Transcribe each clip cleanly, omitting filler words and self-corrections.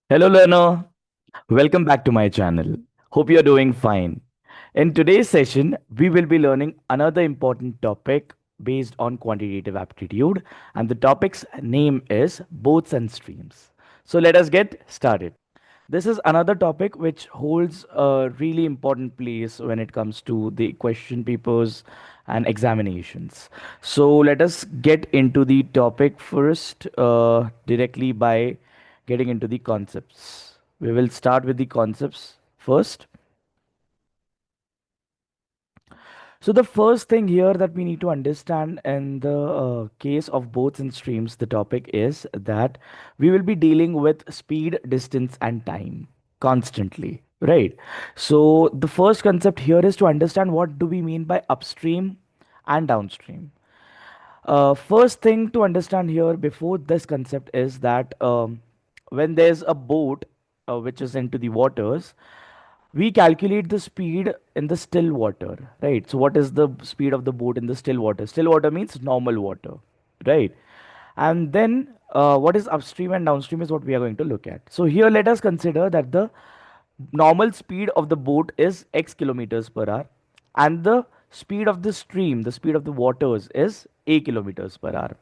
Hello, learner. Welcome back to my channel. Hope you're doing fine. In today's session, we will be learning another important topic based on quantitative aptitude, and the topic's name is boats and streams. So, let us get started. This is another topic which holds a really important place when it comes to the question papers and examinations. So let us get into the topic first directly by getting into the concepts. We will start with the concepts first. So the first thing here that we need to understand in the case of boats and streams, the topic is that we will be dealing with speed, distance, and time constantly, right? So the first concept here is to understand what do we mean by upstream and downstream. First thing to understand here before this concept is that when there's a boat which is into the waters, we calculate the speed in the still water, right? So what is the speed of the boat in the still water? Still water means normal water, right? And then what is upstream and downstream is what we are going to look at. So here let us consider that the normal speed of the boat is x kilometers per hour, and the speed of the stream, the speed of the waters, is a kilometers per hour.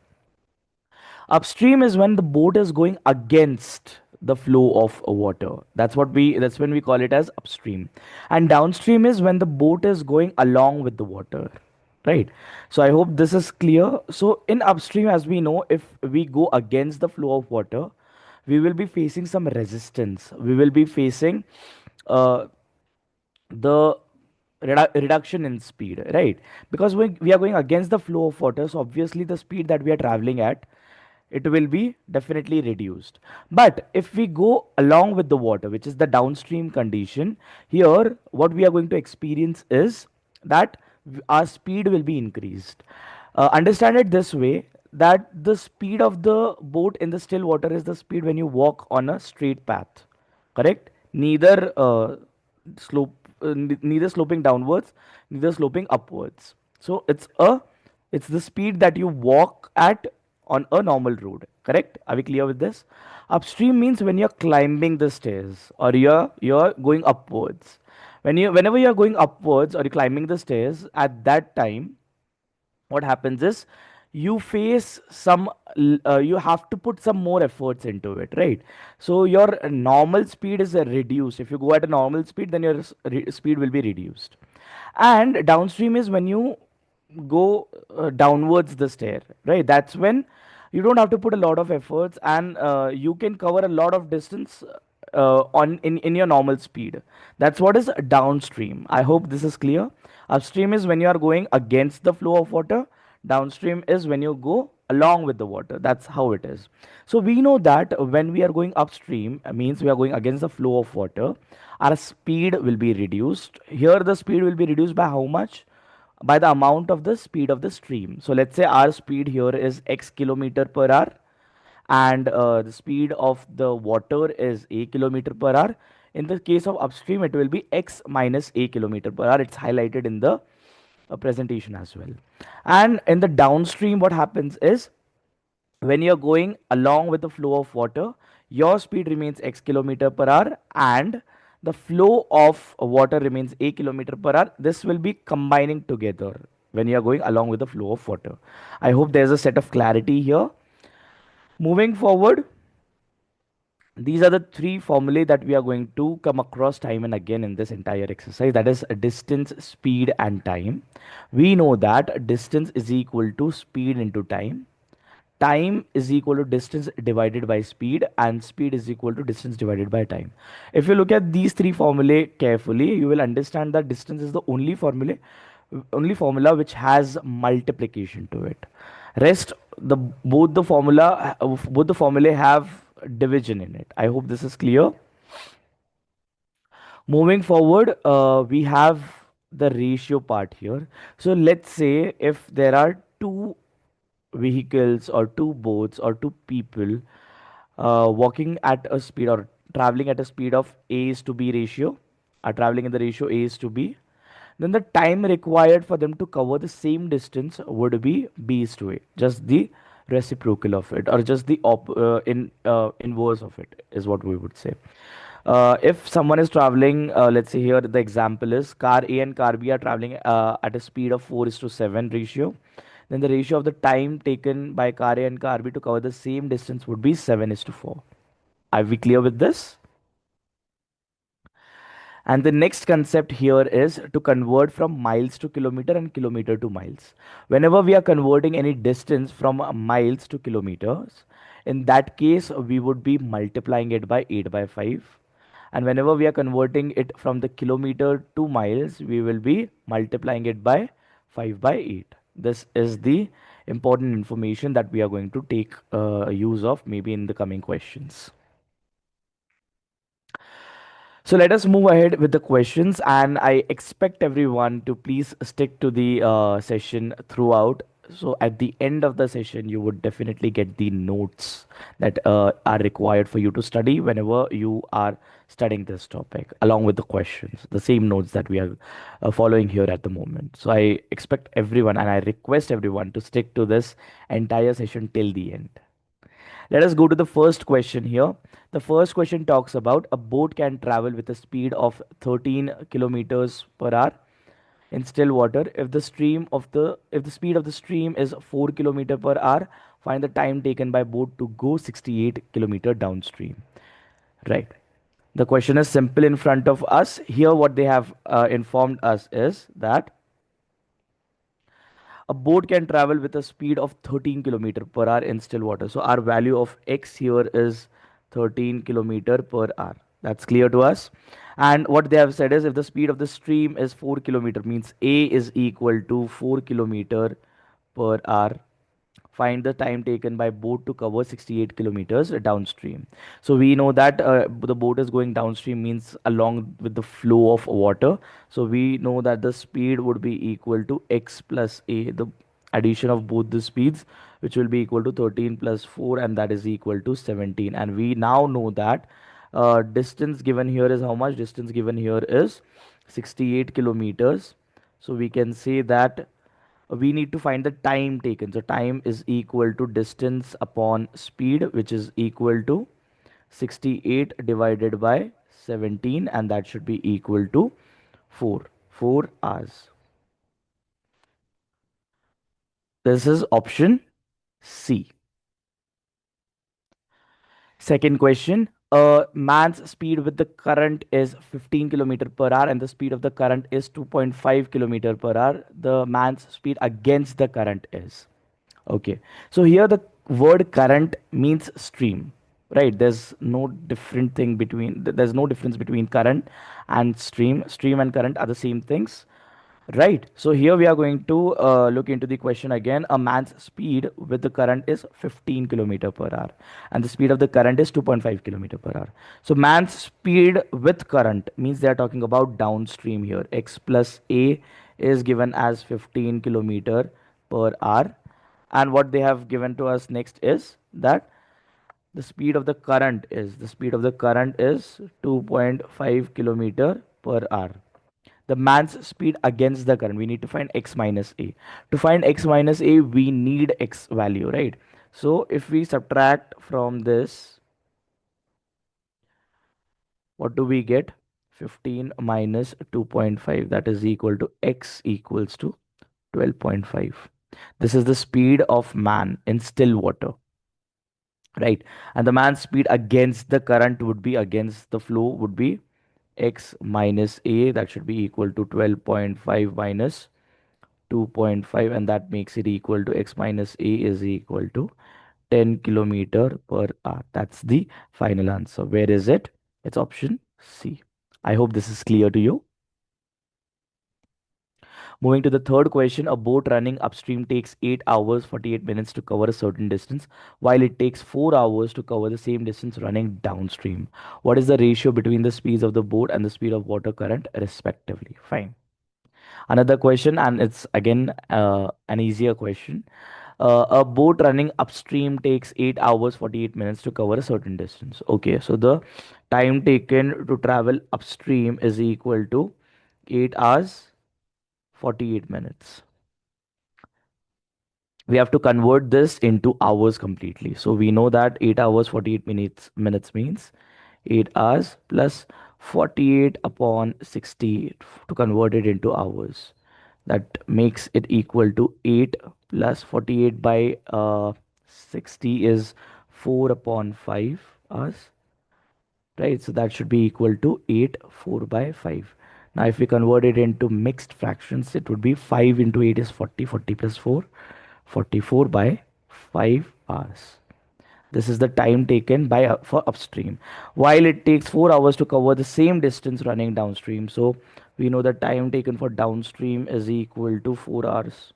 Upstream is when the boat is going against the flow of water. That's when we call it as upstream. And downstream is when the boat is going along with the water. Right. So I hope this is clear. So in upstream, as we know, if we go against the flow of water, we will be facing some resistance. We will be facing uh, the reduction in speed, right? Because we are going against the flow of water, so obviously the speed that we are traveling at, it will be definitely reduced. But if we go along with the water, which is the downstream condition, here what we are going to experience is that our speed will be increased. Understand it this way, that the speed of the boat in the still water is the speed when you walk on a straight path, correct? Neither neither sloping downwards, neither sloping upwards. So it's the speed that you walk at on a normal road, correct? Are we clear with this? Upstream means when you're climbing the stairs, or you're going upwards. Whenever you're going upwards or you're climbing the stairs, at that time what happens is you face some you have to put some more efforts into it, right? So your normal speed is reduced. If you go at a normal speed, then your speed will be reduced. And downstream is when you go downwards the stair, right? That's when you don't have to put a lot of efforts, and you can cover a lot of distance in your normal speed. That's what is downstream. I hope this is clear. Upstream is when you are going against the flow of water. Downstream is when you go along with the water. That's how it is. So we know that when we are going upstream, means we are going against the flow of water, our speed will be reduced. Here the speed will be reduced by how much? By the amount of the speed of the stream. So let's say our speed here is x kilometer per hour, and the speed of the water is a kilometer per hour. In the case of upstream, it will be x minus a kilometer per hour. It's highlighted in the presentation as well. And in the downstream, what happens is when you're going along with the flow of water, your speed remains x kilometer per hour, and the flow of water remains a kilometer per hour. This will be combining together when you are going along with the flow of water. I hope there's a set of clarity here. Moving forward, these are the three formulae that we are going to come across time and again in this entire exercise. That is distance, speed, and time. We know that distance is equal to speed into time. Time is equal to distance divided by speed, and speed is equal to distance divided by time. If you look at these three formulae carefully, you will understand that distance is the only formula which has multiplication to it. Rest, the both the formulae have division in it. I hope this is clear. Moving forward, we have the ratio part here. So let's say if there are two vehicles or two boats or two people walking at a speed or traveling at a speed of a is to b ratio, are traveling in the ratio a is to b, then the time required for them to cover the same distance would be b is to a, just the reciprocal of it, or just the inverse of it is what we would say. If someone is traveling, let's say here the example is car A and car B are traveling at a speed of 4 is to 7 ratio, then the ratio of the time taken by car A and car B to cover the same distance would be 7 is to 4. Are we clear with this? And the next concept here is to convert from miles to kilometer and kilometer to miles. Whenever we are converting any distance from miles to kilometers, in that case, we would be multiplying it by 8 by 5. And whenever we are converting it from the kilometer to miles, we will be multiplying it by 5 by 8. This is the important information that we are going to take use of maybe in the coming questions. So let us move ahead with the questions, and I expect everyone to please stick to the session throughout. So at the end of the session, you would definitely get the notes that are required for you to study whenever you are studying this topic, along with the questions, the same notes that we are following here at the moment. So I expect everyone, and I request everyone to stick to this entire session till the end. Let us go to the first question here. The first question talks about a boat can travel with a speed of 13 kilometers per hour in still water. If the speed of the stream is 4 kilometer per hour, find the time taken by boat to go 68 kilometer downstream. Right. The question is simple in front of us. Here, what they have informed us is that a boat can travel with a speed of 13 kilometer per hour in still water. So our value of x here is 13 kilometer per hour. That's clear to us. And what they have said is if the speed of the stream is 4 kilometer, means A is equal to 4 kilometer per hour, find the time taken by boat to cover 68 kilometers downstream. So we know that the boat is going downstream means along with the flow of water. So we know that the speed would be equal to x plus a, the addition of both the speeds, which will be equal to 13 plus 4, and that is equal to 17. And we now know that distance given here is how much? Distance given here is 68 kilometers. So we can say that we need to find the time taken. So time is equal to distance upon speed, which is equal to 68 divided by 17, and that should be equal to 4 hours. This is option C. Second question. A man's speed with the current is 15 kilometer per hour and the speed of the current is 2.5 kilometer per hour. The man's speed against the current is. Okay. So here the word current means stream, right? There's no different thing between, there's no difference between current and stream. Stream and current are the same things. Right. So here we are going to look into the question again. A man's speed with the current is 15 kilometer per hour, and the speed of the current is 2.5 kilometer per hour. So man's speed with current means they are talking about downstream here. X plus A is given as 15 kilometer per hour, and what they have given to us next is that the speed of the current is 2.5 kilometer per hour. The man's speed against the current, we need to find x minus a. To find x minus a, we need x value, right? So if we subtract from this, what do we get? 15 minus 2.5, that is equal to x equals to 12.5. This is the speed of man in still water, right? And the man's speed against the current would be, against the flow would be x minus a, that should be equal to 12.5 minus 2.5, and that makes it equal to x minus a is equal to 10 kilometer per hour. That's the final answer. Where is it? It's option C. I hope this is clear to you. Moving to the third question, a boat running upstream takes 8 hours 48 minutes to cover a certain distance, while it takes 4 hours to cover the same distance running downstream. What is the ratio between the speeds of the boat and the speed of water current, respectively? Fine. Another question, and it's again an easier question. A boat running upstream takes 8 hours 48 minutes to cover a certain distance. Okay, so the time taken to travel upstream is equal to 8 hours 48 minutes. We have to convert this into hours completely. So we know that 8 hours 48 minutes means 8 hours plus 48 upon 60 to convert it into hours. That makes it equal to 8 plus 48 by 60 is 4 upon 5 hours, right? So that should be equal to 8 4 by 5. Now if we convert it into mixed fractions, it would be 5 into 8 is 40, 40 plus 4, 44 by 5 hours. This is the time taken by for upstream, while it takes 4 hours to cover the same distance running downstream. So we know the time taken for downstream is equal to 4 hours.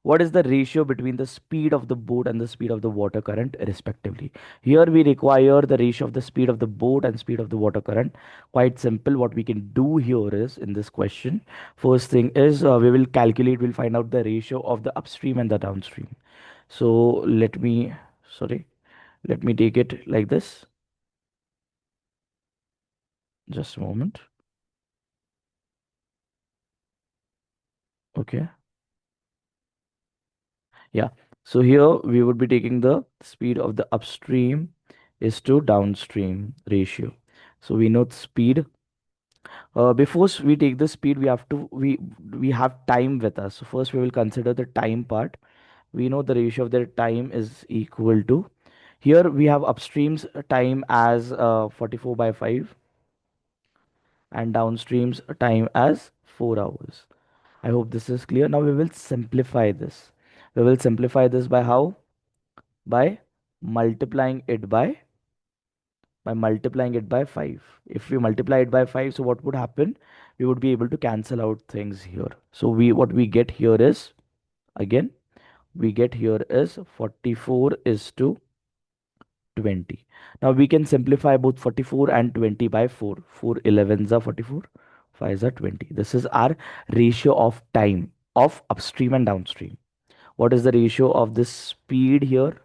What is the ratio between the speed of the boat and the speed of the water current respectively? Here we require the ratio of the speed of the boat and speed of the water current. Quite simple. What we can do here is, in this question, first thing is, we will calculate, we'll find out the ratio of the upstream and the downstream. So let me, sorry, let me take it like this. Just a moment. Okay. Yeah. So here we would be taking the speed of the upstream is to downstream ratio. So we know the speed. Before we take the speed, we have time with us. So first we will consider the time part. We know the ratio of their time is equal to. Here we have upstream's time as 44 by 5 and downstream's time as 4 hours. I hope this is clear. Now we will simplify this. We will simplify this by how? By multiplying it by 5. If we multiply it by 5, so what would happen? We would be able to cancel out things here. So we what we get here is, again, we get here is 44 is to 20. Now we can simplify both 44 and 20 by 4. 4 11s are 44, 5s are 20. This is our ratio of time of upstream and downstream. What is the ratio of the speed here?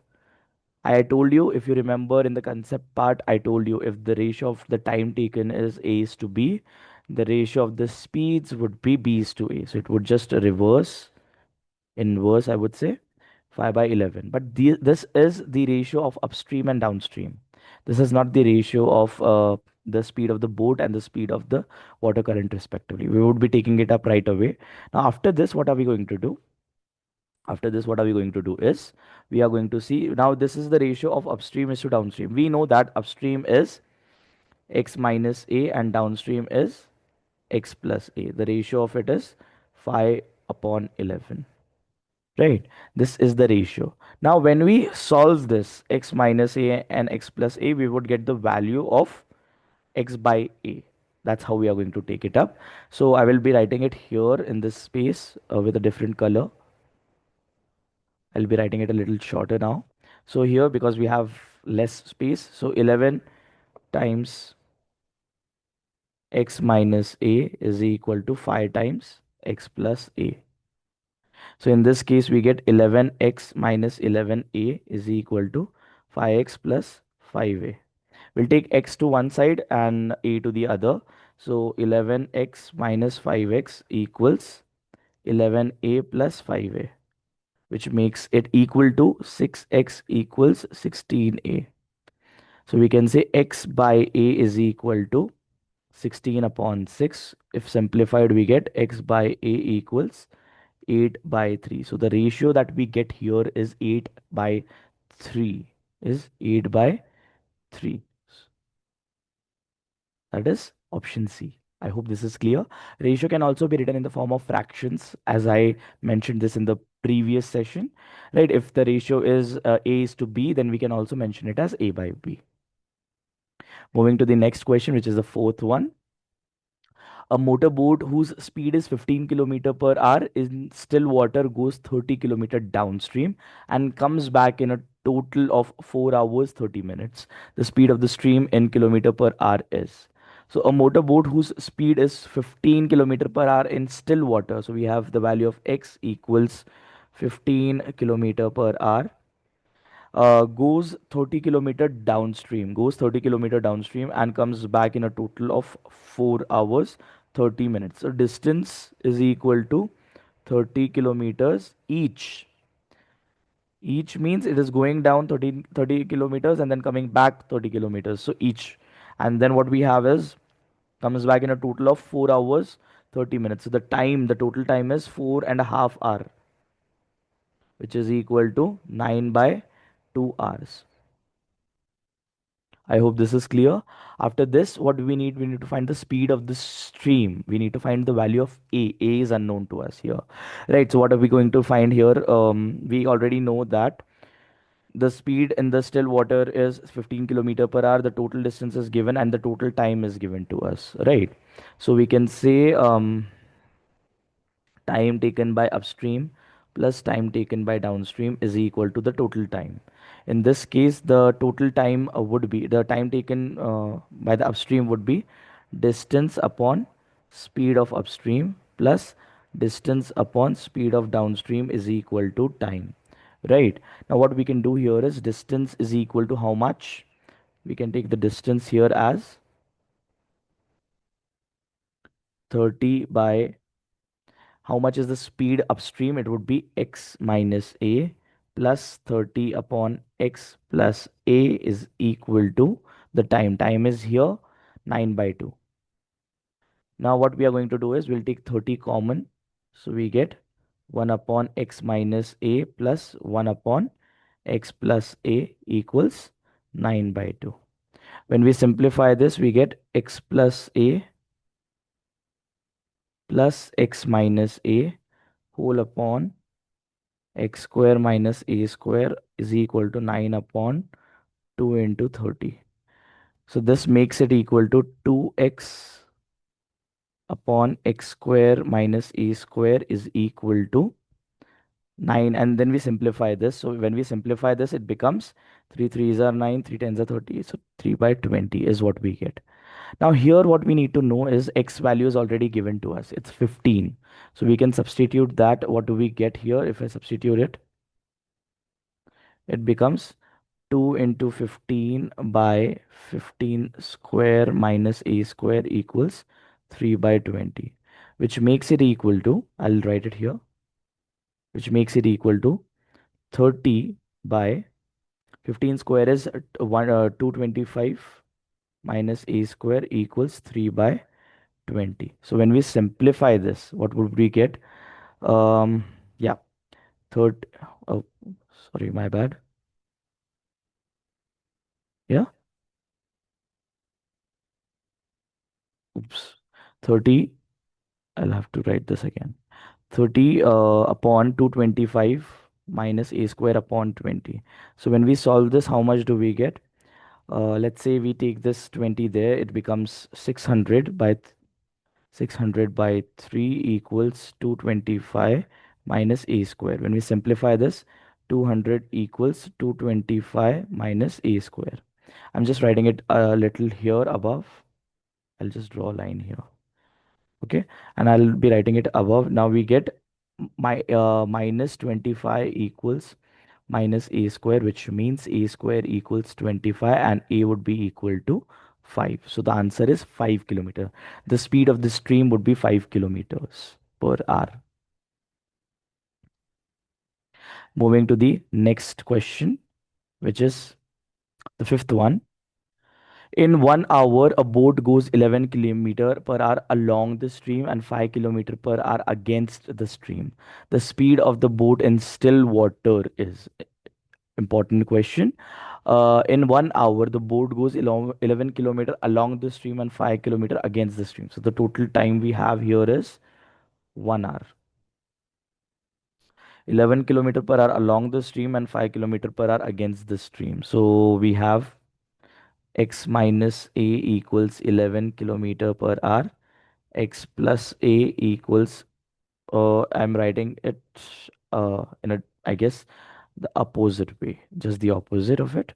I told you, if you remember in the concept part, I told you if the ratio of the time taken is A is to B, the ratio of the speeds would be B is to A. So it would just inverse, I would say, 5 by 11. But this is the ratio of upstream and downstream. This is not the ratio of the speed of the boat and the speed of the water current, respectively. We would be taking it up right away. Now, after this, what are we going to do? After this, what are we going to do is, we are going to see, now this is the ratio of upstream is to downstream. We know that upstream is x minus a and downstream is x plus a. The ratio of it is 5 upon 11. Right? This is the ratio. Now, when we solve this x minus a and x plus a, we would get the value of x by a. That's how we are going to take it up. So I will be writing it here in this space with a different color. I'll be writing it a little shorter now. So here, because we have less space, so 11 times x minus a is equal to 5 times x plus a. So in this case, we get 11x minus 11a is equal to 5x plus 5a. We'll take x to one side and a to the other. So 11x minus 5x equals 11a plus 5a, which makes it equal to 6x equals 16a. So we can say x by a is equal to 16 upon 6. If simplified, we get x by a equals 8 by 3. So the ratio that we get here is 8 by 3. Is 8 by 3. That is option C. I hope this is clear. Ratio can also be written in the form of fractions, as I mentioned this in the previous session. Right? If the ratio is A is to B, then we can also mention it as A by B. Moving to the next question, which is the fourth one. A motorboat whose speed is 15 kilometer per hour in still water goes 30 kilometer downstream and comes back in a total of 4 hours 30 minutes. The speed of the stream in kilometer per hour is. So a motorboat whose speed is 15 kilometer per hour in still water. So we have the value of x equals 15 kilometer per hour, goes 30 kilometer downstream, and comes back in a total of 4 hours 30 minutes. So distance is equal to 30 kilometers each means it is going down 30 kilometers and then coming back 30 kilometers. So each. And then what we have is comes back in a total of 4 hours 30 minutes. So the total time is 4.5 hour, which is equal to 9 by 2 hours. I hope this is clear. After this, what do we need? We need to find the speed of the stream. We need to find the value of A. A is unknown to us here. Right. So what are we going to find here? We already know that the speed in the still water is 15 kilometer per hour. The total distance is given and the total time is given to us. Right. So we can say time taken by upstream plus time taken by downstream is equal to the total time. In this case, the total time would be the time taken by the upstream would be distance upon speed of upstream plus distance upon speed of downstream is equal to time. Right. Now, what we can do here is distance is equal to how much? We can take the distance here as 30 by how much is the speed upstream? It would be x minus a plus 30 upon x plus a is equal to the time. Time is here 9 by 2. Now what we are going to do is we'll take 30 common. So we get 1 upon x minus a plus 1 upon x plus a equals 9 by 2. When we simplify this, we get x plus a plus x minus a whole upon x square minus a square is equal to 9 upon 2 into 30. So this makes it equal to 2x upon x square minus a square is equal to 9. And then we simplify this. So when we simplify this, it becomes 3 3s are 9, 3 10s are 30. So 3 by 20 is what we get. Now here what we need to know is x value is already given to us. It's 15. So we can substitute that. What do we get here? If I substitute it, it becomes 2 into 15 by 15 square minus a square equals 3 by 20, which makes it equal to, I'll write it here, which makes it equal to 30 by 15 square is 225 minus a square equals 3 by 20. So when we simplify this, what would we get? Yeah, third, oh, sorry, my bad. Yeah, oops, 30, I'll have to write this again. 30 upon 225 minus a square upon 20. So when we solve this, how much do we get? Let's say we take this 20 there, it becomes 600 by 600 by 3 equals 225 minus a square. When we simplify this, 200 equals 225 minus a square. I'm just writing it a little here above. I'll just draw a line here. Okay, and I'll be writing it above. Now we get minus 25 equals minus a square, which means a square equals 25 and a would be equal to 5. So the answer is 5 kilometer. The speed of the stream would be 5 kilometers per hour. Moving to the next question, which is the fifth one. In 1 hour, a boat goes 11 kilometer per hour along the stream and 5 kilometer per hour against the stream. The speed of the boat in still water is important question. In 1 hour, the boat goes 11 kilometer along the stream and 5 kilometer against the stream. So the total time we have here is 1 hour. 11 kilometer per hour along the stream and 5 kilometer per hour against the stream. So we have x minus a equals 11 kilometer per hour. X plus a equals, I'm writing it in a, I guess, the opposite way, just the opposite of it.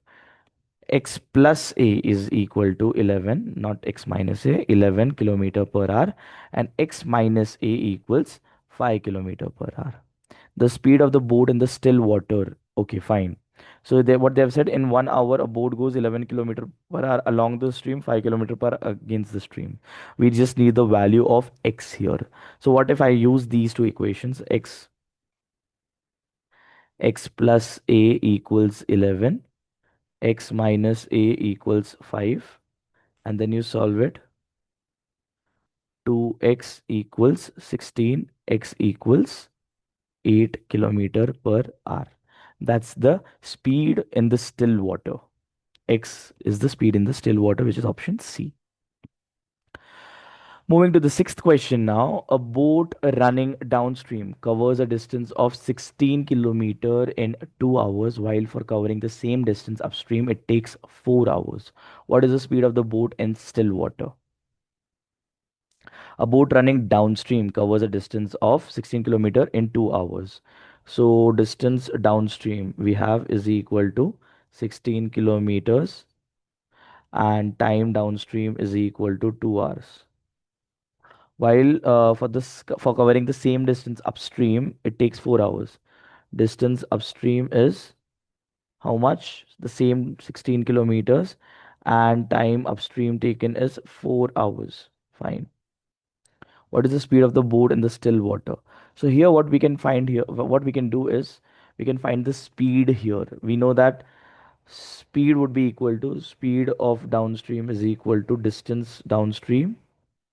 X plus a is equal to 11, not x minus a, 11 kilometer per hour, and x minus a equals 5 kilometer per hour. The speed of the boat in the still water, okay, fine. So what they have said, in 1 hour a boat goes 11 kilometer per hour along the stream, 5 kilometer per against the stream. We just need the value of x here. So what if I use these two equations? X plus a equals 11, x minus a equals 5, and then you solve it. 2x equals 16, x equals 8 kilometer per hour. That's the speed in the still water. X is the speed in the still water, which is option C. Moving to the sixth question now. A boat running downstream covers a distance of 16 kilometer in 2 hours, while for covering the same distance upstream, it takes 4 hours. What is the speed of the boat in still water? A boat running downstream covers a distance of 16 kilometer in 2 hours. So distance downstream we have is equal to 16 kilometers, and time downstream is equal to 2 hours. While for covering the same distance upstream, it takes 4 hours. Distance upstream is how much? The same 16 kilometers, and time upstream taken is 4 hours. Fine. What is the speed of the boat in the still water? So here what we can find here, what we can do is we can find the speed here. We know that speed would be equal to speed of downstream is equal to distance downstream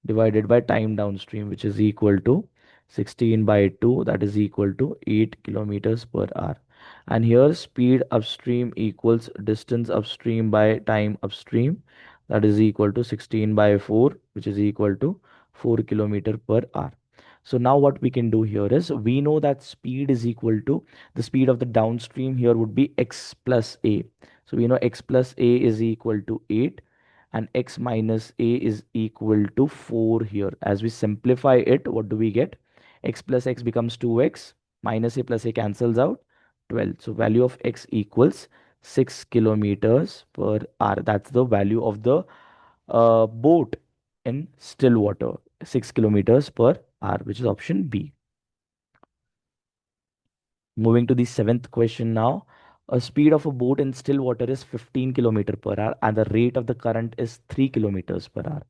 divided by time downstream, which is equal to 16 by 2, that is equal to 8 kilometers per hour. And here speed upstream equals distance upstream by time upstream, that is equal to 16 by 4, which is equal to 4 kilometer per hour. So now what we can do here is we know that speed is equal to the speed of the downstream here would be x plus a. So we know x plus a is equal to 8, and x minus a is equal to 4 here. As we simplify it, what do we get? X plus x becomes 2x, minus a plus a cancels out, 12. So value of x equals 6 kilometers per hour. That's the value of the boat in still water, 6 kilometers per hour, which is option B. Moving to the seventh question now. A speed of a boat in still water is 15 kilometer per hour, and the rate of the current is 3 kilometers per hour.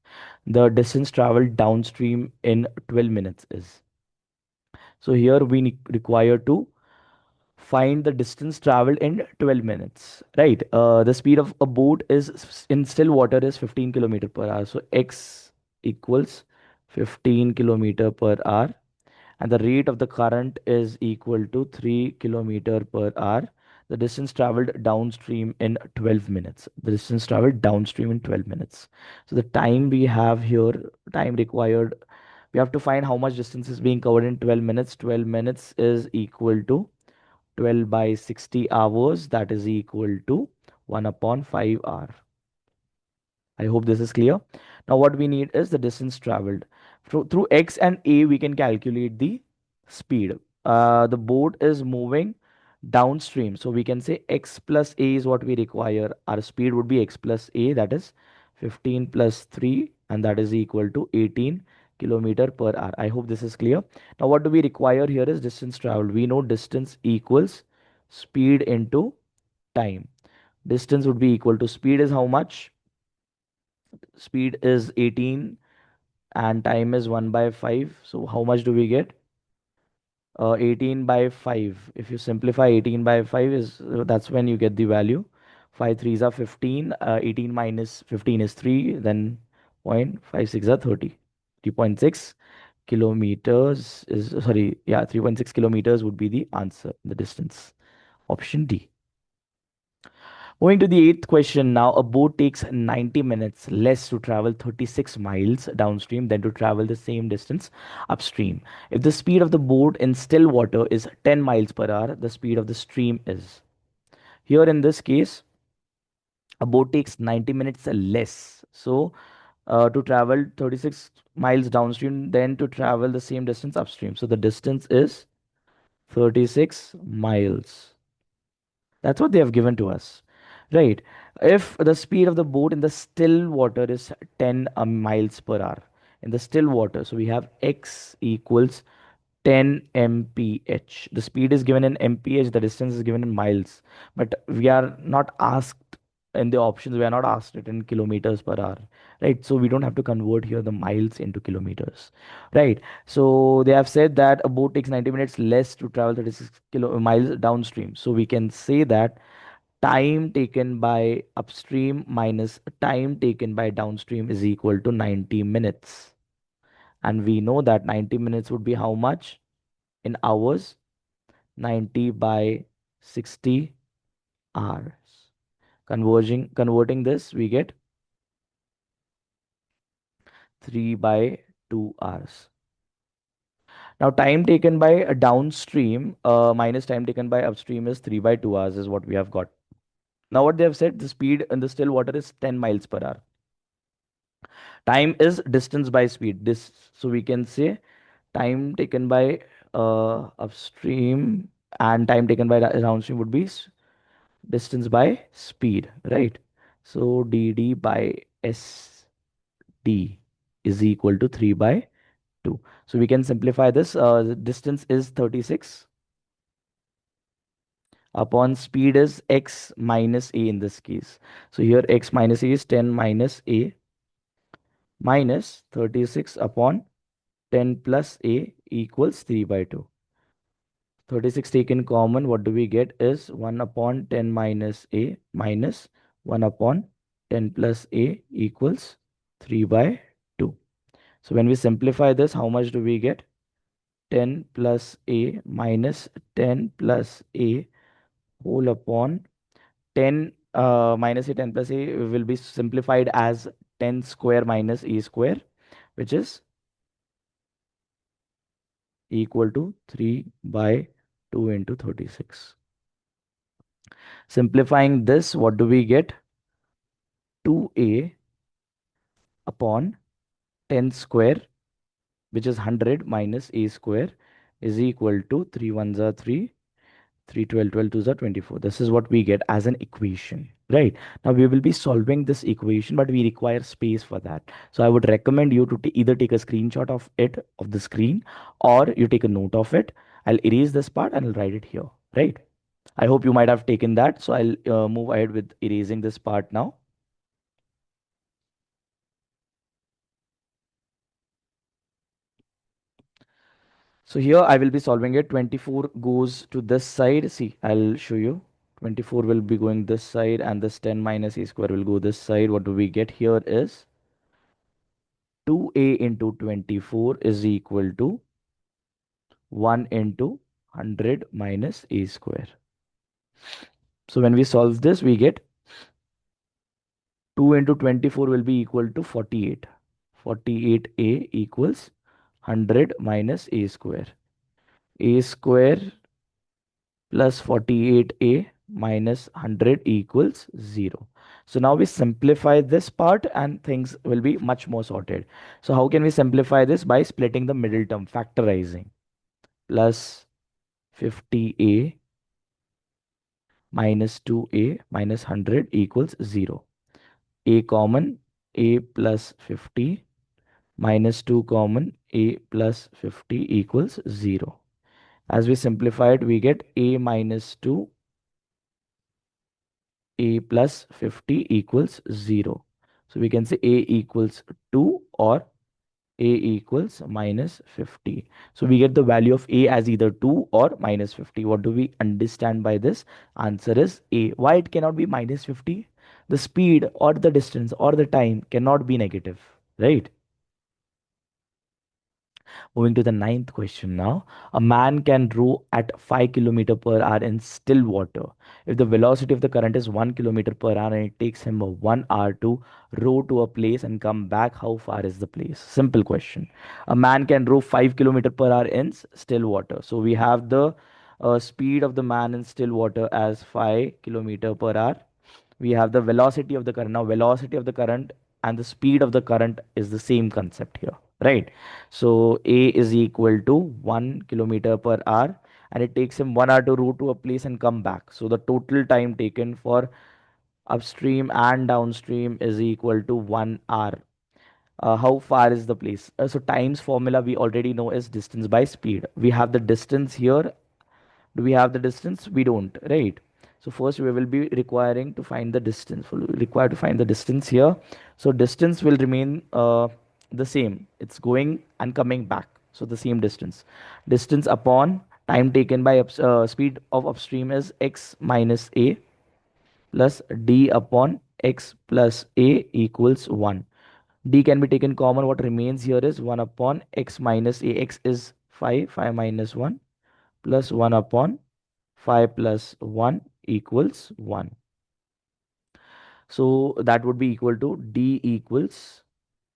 The distance traveled downstream in 12 minutes is. So here we require to find the distance traveled in 12 minutes, right? The speed of a boat is in still water is 15 kilometer per hour. So x equals 15 kilometer per hour, and the rate of the current is equal to 3 kilometer per hour. The distance traveled downstream in 12 minutes. The distance traveled downstream in 12 minutes. So the time we have here, time required, we have to find how much distance is being covered in 12 minutes. 12 minutes is equal to 12 by 60 hours. That is equal to 1 upon 5 hour. I hope this is clear. Now, what we need is the distance traveled. Through x and a, we can calculate the speed. The boat is moving downstream. So we can say x plus a is what we require. Our speed would be x plus a, that is 15 plus 3, and that is equal to 18 kilometer per hour. I hope this is clear. Now, what do we require here is distance traveled. We know distance equals speed into time. Distance would be equal to speed is how much? Speed is 18 and time is 1 by 5. So how much do we get? 18 by 5. If you simplify 18 by 5 is that's when you get the value. 5 threes are 15. 18 minus 15 is 3. Then 0.56 are 30. 3.6 kilometers is, sorry, yeah, 3.6 kilometers would be the answer, the distance. Option D. Moving to the eighth question now. A boat takes 90 minutes less to travel 36 miles downstream than to travel the same distance upstream. If the speed of the boat in still water is 10 miles per hour, the speed of the stream is. Here in this case, a boat takes 90 minutes less. So to travel 36 miles downstream than to travel the same distance upstream. So the distance is 36 miles. That's what they have given to us. Right. If the speed of the boat in the still water is 10 miles per hour in the still water, so we have x equals 10 mph. The speed is given in mph, the distance is given in miles, but we are not asked in the options, we are not asked it in kilometers per hour, right? So we don't have to convert here the miles into kilometers, right? So they have said that a boat takes 90 minutes less to travel 36 miles downstream. So we can say that time taken by upstream minus time taken by downstream is equal to 90 minutes. And we know that 90 minutes would be how much in hours? 90 by 60 hours. Converting this, we get 3 by 2 hours. Now, time taken by a downstream minus time taken by upstream is 3 by 2 hours is what we have got. Now, what they have said, the speed in the still water is 10 miles per hour. Time is distance by speed. This, so we can say time taken by upstream and time taken by downstream would be distance by speed, right? So dd by sd is equal to 3 by 2. So we can simplify this. The distance is 36 upon speed is x minus a in this case. So here x minus a is 10 minus a minus 36 upon 10 plus a equals 3 by 2. 36 taken common, what do we get is 1 upon 10 minus a minus 1 upon 10 plus a equals 3 by 2. So when we simplify this, how much do we get? 10 plus a minus 10 plus a whole upon 10 minus a 10 plus a will be simplified as 10 square minus a square, which is equal to 3 by 2 into 36. Simplifying this, what do we get? 2a upon 10 square, which is 100 minus a square, is equal to 3 ones are 3, 3 12, 12 twos are 24. This is what we get as an equation, right? Now we will be solving this equation, but we require space for that. So I would recommend you to either take a screenshot of it, of the screen, or you take a note of it. I'll erase this part and I'll write it here, right? I hope you might have taken that. So I'll move ahead with erasing this part now. So here I will be solving it. 24 goes to this side. See, I'll show you. 24 will be going this side and this 10 minus a square will go this side. What do we get here is 2a into 24 is equal to 1 into 100 minus a square. So when we solve this, we get 2 into 24 will be equal to 48. 48a equals 100 minus a square. A square plus 48a minus 100 equals 0. So now we simplify this part and things will be much more sorted. So how can we simplify this? By splitting the middle term, factorizing. Plus 50a minus 2a minus 100 equals 0. A common, a plus 50 minus 2 common, a plus 50 equals 0. As we simplify it, we get a minus 2 a plus 50 equals 0. So we can say a equals 2 or a equals minus 50. So we get the value of a as either 2 or minus 50. What do we understand by this? Answer is a. Why it cannot be minus 50? The speed or the distance or the time cannot be negative, right? Moving to the ninth question now. A man can row at 5 kilometer per hour in still water. If the velocity of the current is 1 kilometer per hour and it takes him 1 hour to row to a place and come back, how far is the place? Simple question. A man can row 5 kilometer per hour in still water. So we have the speed of the man in still water as 5 kilometer per hour. We have the velocity of the current. Now velocity of the current and the speed of the current is the same concept here, right? So a is equal to 1 kilometer per hour and it takes him 1 hour to route to a place and come back. So the total time taken for upstream and downstream is equal to 1 hour. How far is the place? So times formula we already know is distance by speed. We have the distance here. Do we have the distance? We don't, right? So first we will be requiring to find the distance. We'll require to find the distance here. So distance will remain the same. It's going and coming back. So the same distance. Distance upon time taken by speed of upstream is x minus a plus d upon x plus a equals 1. D can be taken common. What remains here is 1 upon x minus a. X is 5. 5 minus 1 plus 1 upon 5 plus 1 equals 1. So that would be equal to D equals,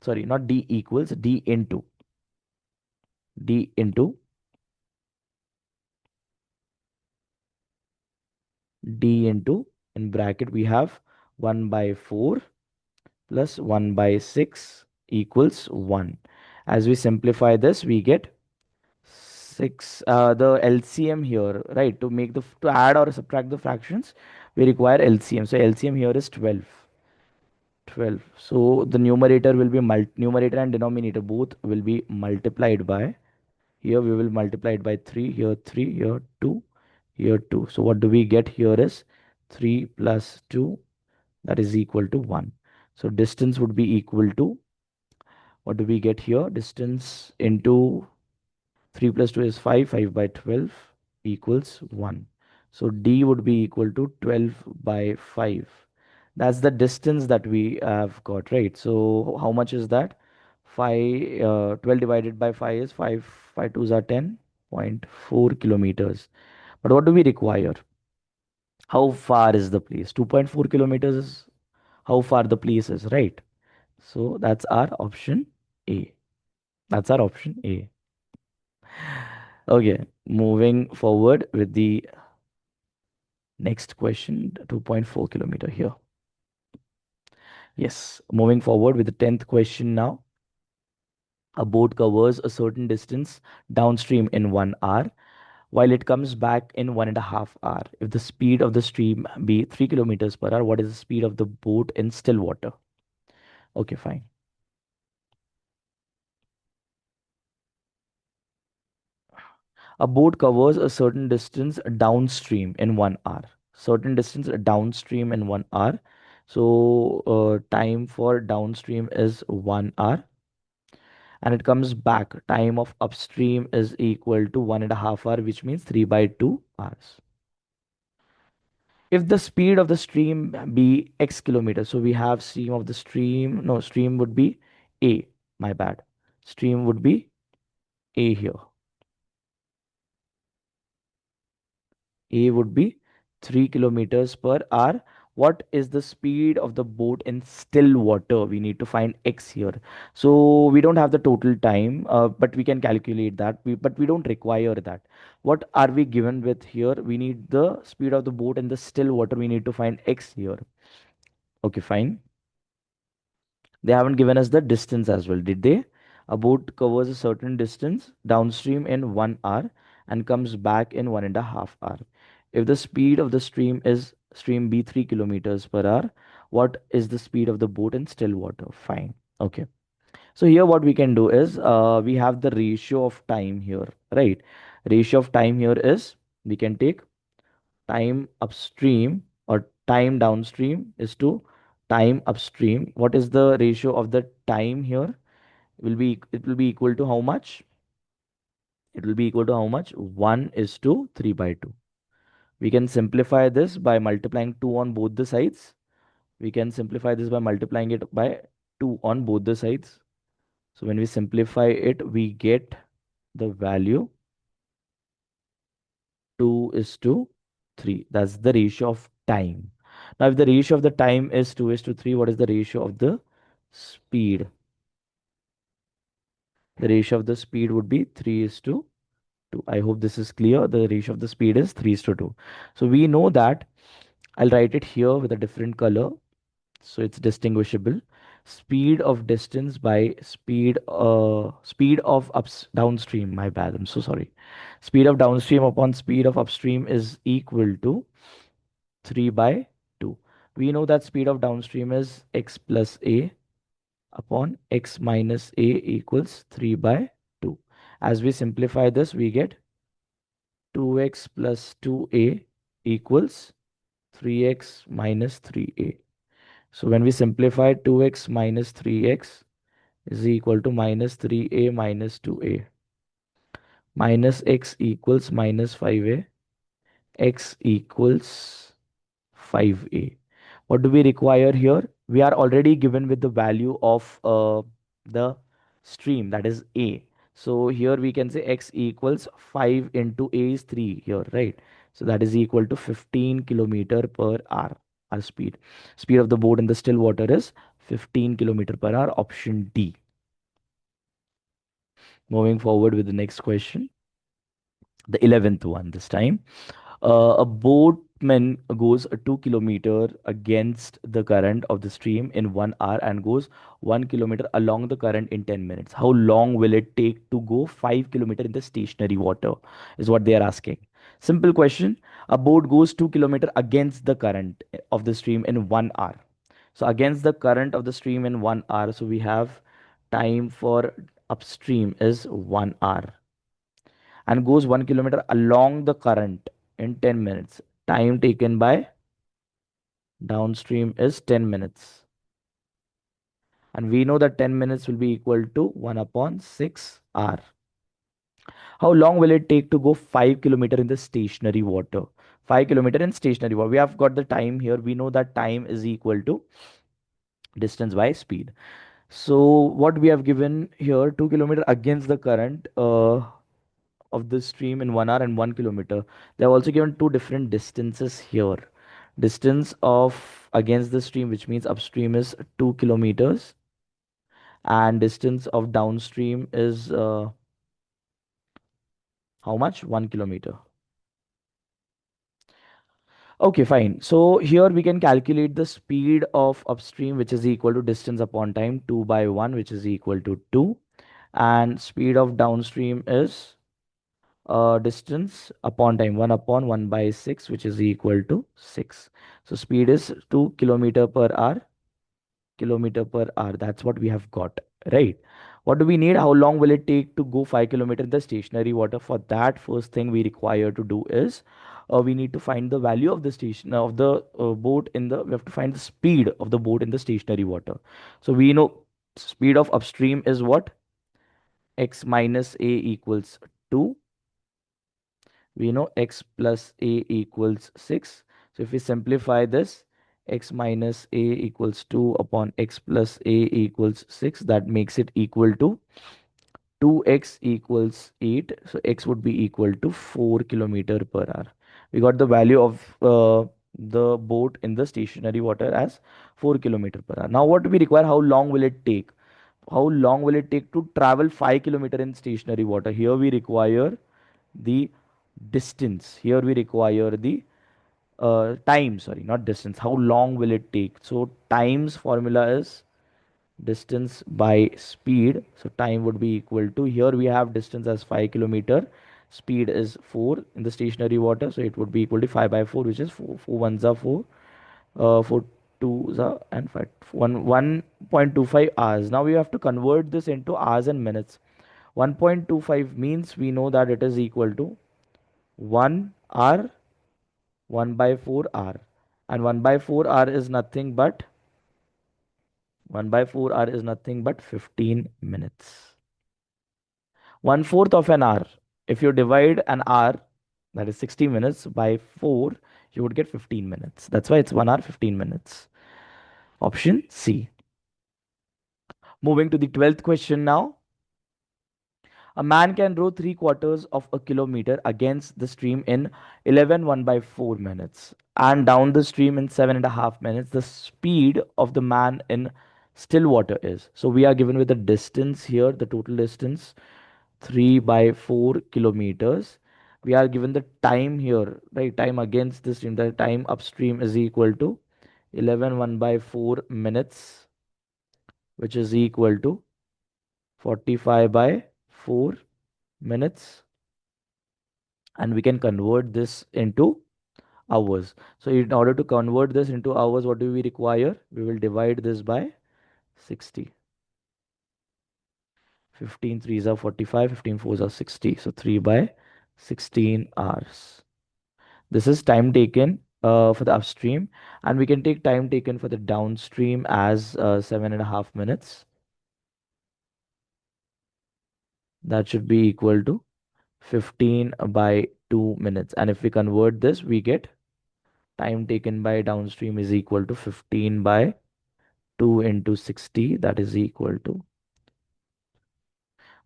sorry, not D equals, D into, D into, in bracket we have 1 by 4 plus 1 by 6 equals 1. As we simplify this, we get 6. The LCM here, right? To make the, to add or subtract the fractions, we require LCM. So LCM here is 12. 12. So the numerator will be numerator and denominator both will be multiplied by, here we will multiply it by 3, here 3, here 2, here 2. So what do we get here is 3 plus 2, that is equal to 1. So distance would be equal to, what do we get here? Distance into 3 plus 2 is 5, 5 by 12 equals 1. So D would be equal to 12 by 5. That's the distance that we have got, right? So how much is that? 5, 12 divided by 5 is 5, 5 twos are 10.4 kilometers. But what do we require? How far is the place? 2.4 kilometers is how far the place is, right? So that's our option A. That's our option A. Okay, moving forward with the next question, 2.4 kilometer here. Yes, moving forward with the 10th question now. A boat covers a certain distance downstream in 1 hour, while it comes back in 1.5 hours. If the speed of the stream be 3 kilometers per hour, what is the speed of the boat in still water? Okay, fine. A boat covers a certain distance downstream in 1 hour. Certain distance downstream in 1 hour. So time for downstream is 1 hour, and it comes back. Time of upstream is equal to 1.5 hour, which means 3/2 hours. If the speed of the stream be x kilometers, so we have stream of the stream. No, stream would be a. My bad. Stream would be a here. A would be 3 kilometers per hour. What is the speed of the boat in still water? We need to find x here. So we don't have the total time, but we can calculate that. But we don't require that. What are we given with here? We need the speed of the boat in the still water. We need to find x here. Okay, fine. They haven't given us the distance as well, did they? A boat covers a certain distance downstream in 1 hour and comes back in 1.5 hour. If the speed of the stream is stream B 3 kilometers per hour, what is the speed of the boat in still water? Fine. Okay. So here what we can do is we have the ratio of time here, right? Ratio of time here is we can take time upstream or time downstream is to time upstream. What is the ratio of the time here? It will be equal to how much? It will be equal to how much? 1 is to 3/2. We can simplify this by multiplying 2 on both the sides. We can simplify this by multiplying it by 2 on both the sides. So when we simplify it, we get the value 2 is to 3. That's the ratio of time. Now, if the ratio of the time is 2 is to 3, what is the ratio of the speed? The ratio of the speed would be 3 is to 2. I hope this is clear. The ratio of the speed is 3 is to 2. So we know that I'll write it here with a different color so it's distinguishable. Speed of distance by speed of downstream. My bad. I'm so sorry. Speed of downstream upon speed of upstream is equal to 3/2. We know that speed of downstream is x plus a upon x minus a equals 3 by 2. As we simplify this, we get 2x plus 2a equals 3x minus 3a. So when we simplify, 2x minus 3x is equal to minus 3a minus 2a. Minus x equals minus 5a. X equals 5a. What do we require here? We are already given with the value of the stream, that is a. So here we can say x equals 5 into a is 3 here, right? So that is equal to 15 kilometer per hour. Our speed. Speed of the boat in the still water is 15 kilometer per hour. Option D. Moving forward with the next question. The 11th one this time. A boatman goes 2 kilometer against the current of the stream in 1 hour and goes 1 kilometer along the current in 10 minutes. How long will it take to go 5 kilometer in the stationary water? Is what they are asking. Simple question. A boat goes 2 kilometer against the current of the stream in 1 hour. So against the current of the stream in 1 hour. So we have time for upstream is 1 hour and goes 1 kilometer along the current in 10 minutes. Time taken by downstream is 10 minutes. And we know that 10 minutes will be equal to 1 upon 6 hour. How long will it take to go 5 kilometer in the stationary water? 5 kilometer in stationary water. We have got the time here. We know that time is equal to distance by speed. So what we have given here, 2 kilometer against the current. Of the stream in 1 hour and 1 kilometer. They have also given two different distances here. Distance of against the stream, which means upstream is 2 kilometers, and distance of downstream is how much? 1 kilometer. Okay, fine. So here we can calculate the speed of upstream, which is equal to distance upon time, 2 by 1, which is equal to 2. And speed of downstream is distance upon time, 1 upon 1 by 6, which is equal to 6. So speed is 2 kilometer per hour, kilometer per hour. That's what we have got, right? What do we need? How long will it take to go 5 kilometer in the stationary water? For that, first thing we require to do is we need to find the value of the station of the boat in the, we have to find the speed of the boat in the stationary water. So we know speed of upstream is what? X minus a equals 2. We know x plus a equals 6. So if we simplify this, x minus a equals 2 upon x plus a equals 6. That makes it equal to 2x equals 8. So x would be equal to 4 kilometer per hour. We got the value of the boat in the stationary water as 4 kilometer per hour. Now what do we require? How long will it take? How long will it take to travel 5 kilometer in stationary water? Here we require the distance. Here we require the time, sorry, not distance. How long will it take? So times formula is distance by speed. So time would be equal to, here we have distance as 5 kilometer, speed is 4 in the stationary water. So it would be equal to 5 by 4, which is 4, 4 ones are 4, 4 twos are and 5, 1.25 hours. Now we have to convert this into hours and minutes. 1.25 means we know that it is equal to 1 hour 1 by 4 hour, and 1 by 4 hour is nothing but 1 by 4 hour is nothing but 15 minutes. 1/4 of an hour, if you divide an hour, that is 60 minutes, by 4, you would get 15 minutes. That's why it's 1 hour 15 minutes. Option C. Moving to the 12th question now. A man can row 3/4 of a kilometer against the stream in 11 1 by 4 minutes and down the stream in 7.5 minutes. The speed of the man in still water is. So we are given with the distance here, the total distance 3 by 4 kilometers. We are given the time here, right? Time against the stream, the time upstream is equal to 11 1 by 4 minutes, which is equal to 45 by 4 minutes, and we can convert this into hours. So in order to convert this into hours, what do we require? We will divide this by 60. 15 threes are 45, 15 fours are 60. So 3 by 16 hours. This is time taken for the upstream, and we can take time taken for the downstream as 7.5 minutes. That should be equal to 15 by 2 minutes. And if we convert this, we get time taken by downstream is equal to 15 by 2 into 60. That is equal to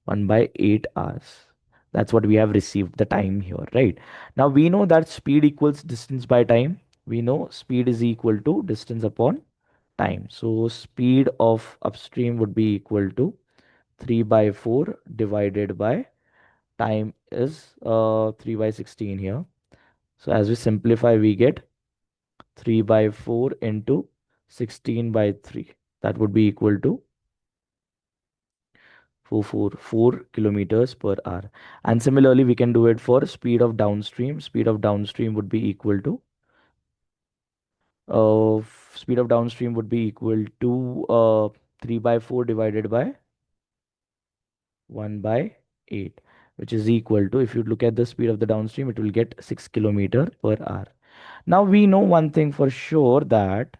1 by 8 hours. That's what we have received the time here, right? Now we know that speed equals distance by time. We know speed is equal to distance upon time. So speed of upstream would be equal to 3 by 4 divided by time is 3 by 16 here. So as we simplify, we get 3 by 4 into 16 by 3. That would be equal to 4 kilometers per hour. And similarly, we can do it for speed of downstream. Speed of downstream would be equal to speed of downstream would be equal to 3 by 4 divided by 1 by 8, which is equal to, if you look at the speed of the downstream, it will get 6 kilometer per hour. Now we know one thing for sure, that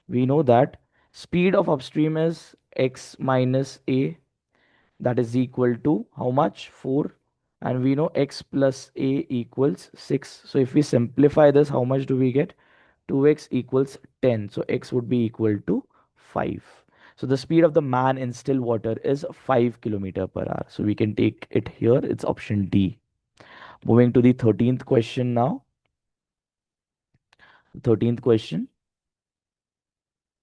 we know that speed of upstream is x minus a, that is equal to how much? 4. And we know x plus a equals 6. So if we simplify this, how much do we get? 2x equals 10. So x would be equal to 5. So the speed of the man in still water is 5 kilometer per hour. So we can take it here. It's option D. Moving to the 13th question now. 13th question.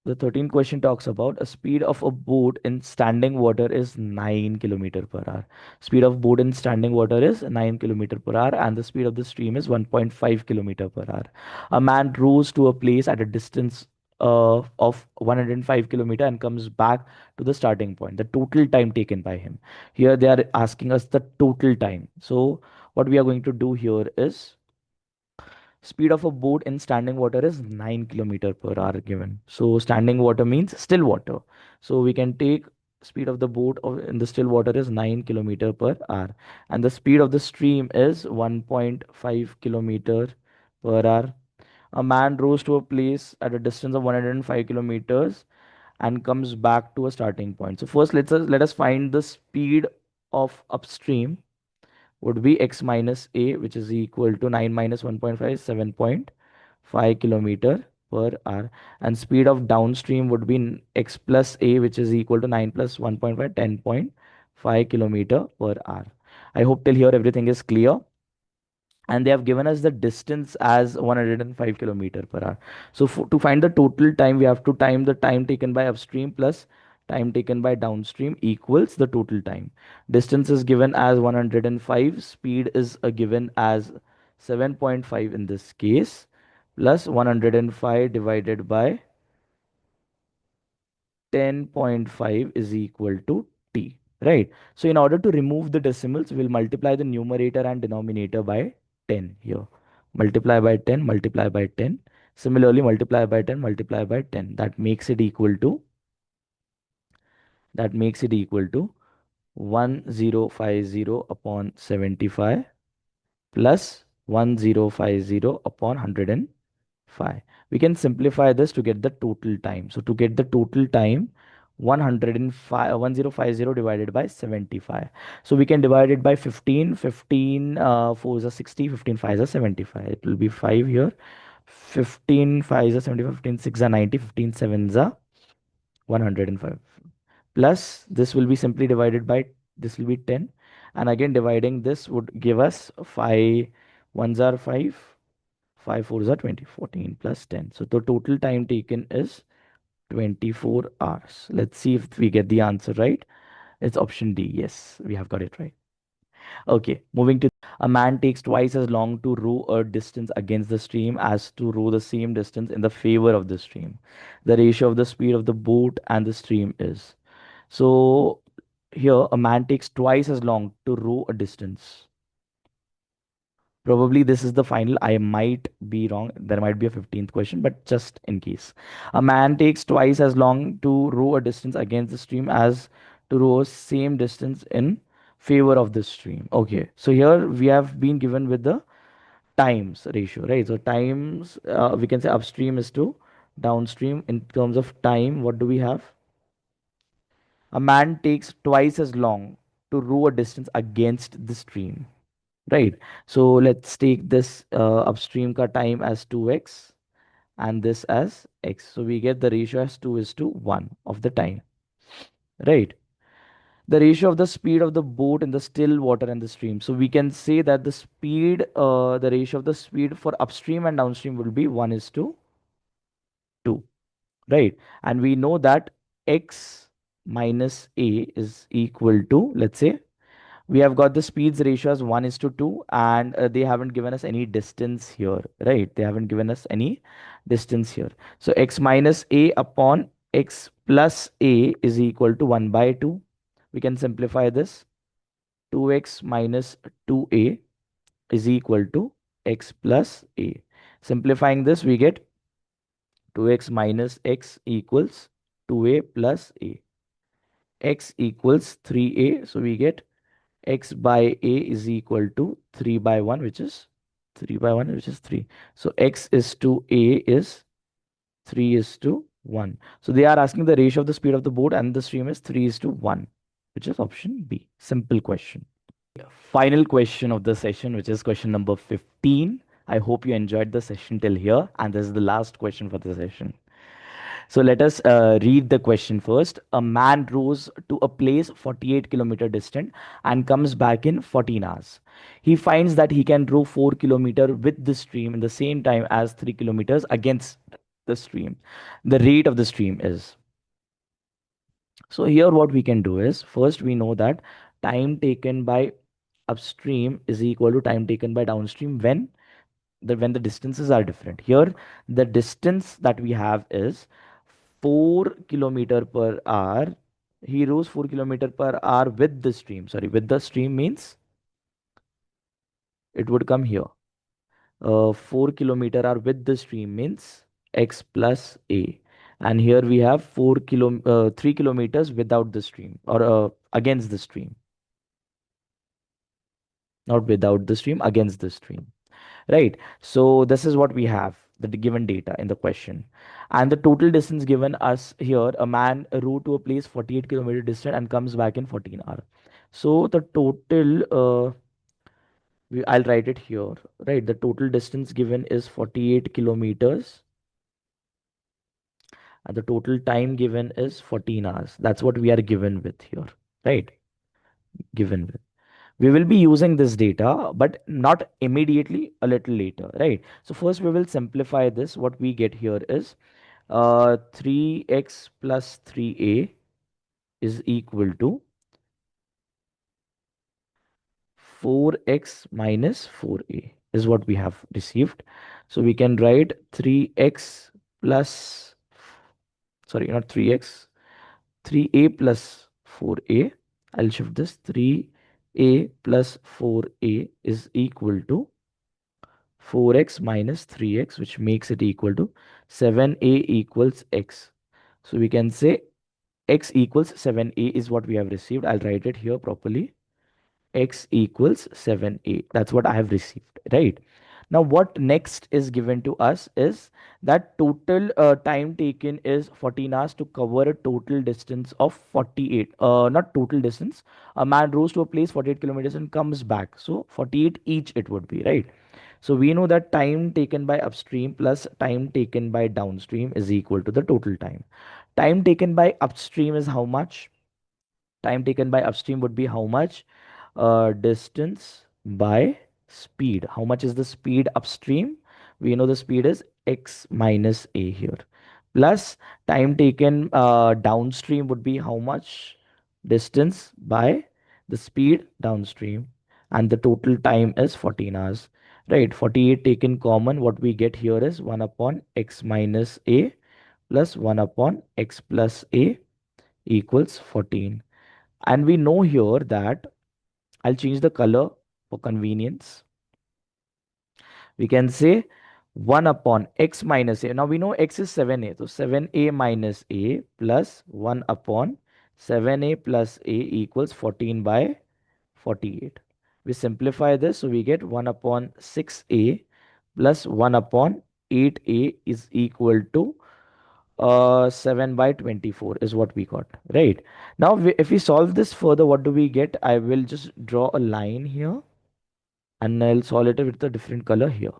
The 13th question talks about a speed of a boat in standing water is 9 kilometer per hour. Speed of boat in standing water is 9 kilometer per hour, and the speed of the stream is 1.5 kilometer per hour. A man rows to a place at a distance of 105 kilometer and comes back to the starting point. The total time taken by him. Here they are asking us the total time. So what we are going to do here is, speed of a boat in standing water is 9 kilometer per hour given. So standing water means still water. So we can take speed of the boat in the still water is 9 kilometer per hour, and the speed of the stream is 1.5 kilometer per hour. A man rows to a place at a distance of 105 kilometers and comes back to a starting point. So first let us find the speed of upstream would be x minus a, which is equal to 9 minus 1.5, 7.5 kilometer per hour. And speed of downstream would be x plus a, which is equal to 9 plus 1.5, 10.5 kilometer per hour. I hope till here everything is clear, and they have given us the distance as 105 kilometer per hour. So to find the total time, we have to time the time taken by upstream plus time taken by downstream equals the total time. Distance is given as 105, speed is given as 7.5 in this case, plus 105 divided by 10.5 is equal to t, right? So in order to remove the decimals, we'll multiply the numerator and denominator by 10 here. Multiply by 10, multiply by 10. Similarly, multiply by 10, multiply by 10. That makes it equal to 1050 upon 75 plus 1050 upon 105. We can simplify this to get the total time. So to get the total time, 105, 1050 divided by 75. So we can divide it by 15. 15 4s are 60, 15 5s are 75. It will be 5 here. 15 5s are 75, 15 6s are 90, 15 7s are 105. Plus this will be simply divided by, this will be 10. And again dividing this would give us 5 1s are 5, 5 4s are 20, 14 plus 10. So the total time taken is 24 hours. Let's see if we get the answer right. It's option D. Yes, we have got it right. Okay, moving to, a man takes twice as long to row a distance against the stream as to row the same distance in the favor of the stream. The ratio of the speed of the boat and the stream is. So here a man takes twice as long to row a distance. Probably this is the final. I might be wrong. There might be a 15th question, but just in case. A man takes twice as long to row a distance against the stream as to row same distance in favor of the stream. Okay, so here we have been given with the times ratio, right? So times, we can say upstream is to downstream. In terms of time, what do we have? A man takes twice as long to row a distance against the stream, right? So let's take this upstream ka time as 2x and this as x. So we get the ratio as 2 is to 1 of the time, right? The ratio of the speed of the boat in the still water and the stream. So we can say that the speed, the ratio of the speed for upstream and downstream will be 1 is to 2, right? And we know that x minus a is equal to, let's say, we have got the speeds ratio as 1 is to 2, and they haven't given us any distance here, right? They haven't given us any distance here. So x minus a upon x plus a is equal to 1 by 2. We can simplify this. 2x minus 2a is equal to x plus a. Simplifying this, we get 2x minus x equals 2a plus a. X equals 3a, so we get x by a is equal to 3 by 1, which is 3 by 1, which is 3. So x is to a is 3 is to 1. So they are asking the ratio of the speed of the boat and the stream is 3 is to 1, which is option B. Simple question. Final question of the session, which is question number 15. I hope you enjoyed the session till here, and this is the last question for the session. So let us read the question first. A man rows to a place 48-kilometer distant and comes back in 14 hours. He finds that he can row 4 kilometer with the stream in the same time as 3 kilometers against the stream. The rate of the stream is. So here what we can do is, first we know that time taken by upstream is equal to time taken by downstream when the distances are different. Here the distance that we have is 4 kilometer per hour. He rows 4 kilometer per hour with the stream. Sorry, with the stream means it would come here. 4 kilometer hour with the stream means x plus a. And here we have 3 kilometers without the stream, or against the stream, not without the stream, against the stream. Right. So this is what we have, the given data in the question. And the total distance given us here, a man rode to a place 48-kilometer distant and comes back in 14 hours. So the total, I'll write it here, right? The total distance given is 48 kilometers and the total time given is 14 hours. That's what we are given with here, right? Given with. We will be using this data, but not immediately, a little later, right? So first we will simplify this. What we get here is 3x plus 3a is equal to 4x minus 4a is what we have received. So we can write 3x plus, sorry, not 3x, 3a plus 4a. I'll shift this. 3a plus 4a is equal to 4x minus 3x, which makes it equal to 7a equals x. So we can say x equals 7a is what we have received. I'll write it here properly. X equals 7a. That's what I have received, right? Now, what next is given to us is that total time taken is 14 hours to cover a total distance of 48. Not total distance. A man rows to a place 48 kilometers and comes back. So 48 each it would be, right? So we know that time taken by upstream plus time taken by downstream is equal to the total time. Time taken by upstream is how much? Time taken by upstream would be how much? Distance by speed. How much is the speed upstream? We know the speed is x minus a here. Plus time taken downstream would be how much? Distance by the speed downstream. And the total time is 14 hours. Right, 48 taken common, what we get here is 1 upon x minus a plus 1 upon x plus a equals 14. And we know here that I'll change the color for convenience. We can say 1 upon x minus a. Now we know x is 7a. So 7a minus a plus 1 upon 7a plus a equals 14 by 48. We simplify this, so we get 1 upon 6a plus 1 upon 8a is equal to 7 by 24 is what we got, right? Now, if we solve this further, what do we get? I will just draw a line here and I'll solve it with a different color here.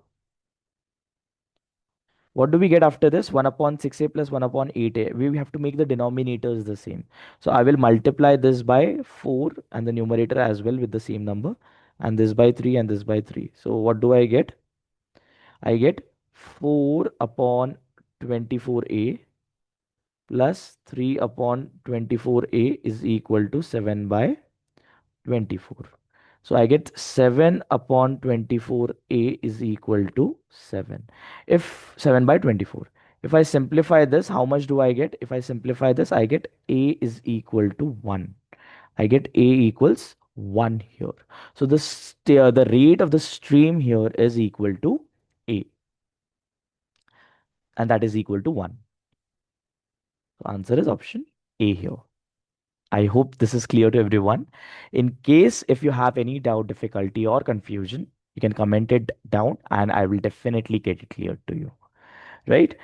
What do we get after this? 1 upon 6a plus 1 upon 8a. We have to make the denominators the same. So I will multiply this by 4 and the numerator as well with the same number, and this by 3 and this by 3. So what do I get? I get 4 upon 24a plus 3 upon 24a is equal to 7 by 24. So I get 7 upon 24a is equal to 7. If 7 by 24. If I simplify this, how much do I get? If I simplify this, I get a is equal to 1. I get a equals 1 here. So the rate of the stream here is equal to a, and that is equal to 1. So answer is option A here. I hope this is clear to everyone. In case if you have any doubt, difficulty, or confusion, you can comment it down and I will definitely get it clear to you. Right?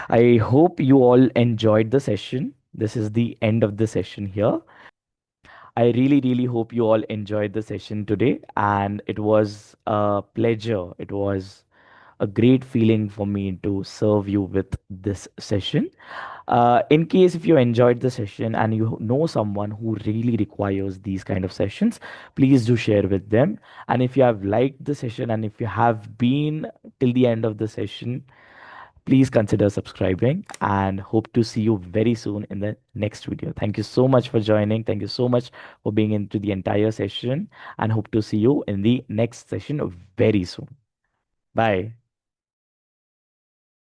I hope you all enjoyed the session. This is the end of the session here. I really, really hope you all enjoyed the session today, and it was a pleasure. It was a great feeling for me to serve you with this session. In case if you enjoyed the session and you know someone who really requires these kind of sessions, please do share with them. And if you have liked the session and if you have been till the end of the session, please consider subscribing and hope to see you very soon in the next video. Thank you so much for joining. Thank you so much for being into the entire session, and hope to see you in the next session very soon. Bye.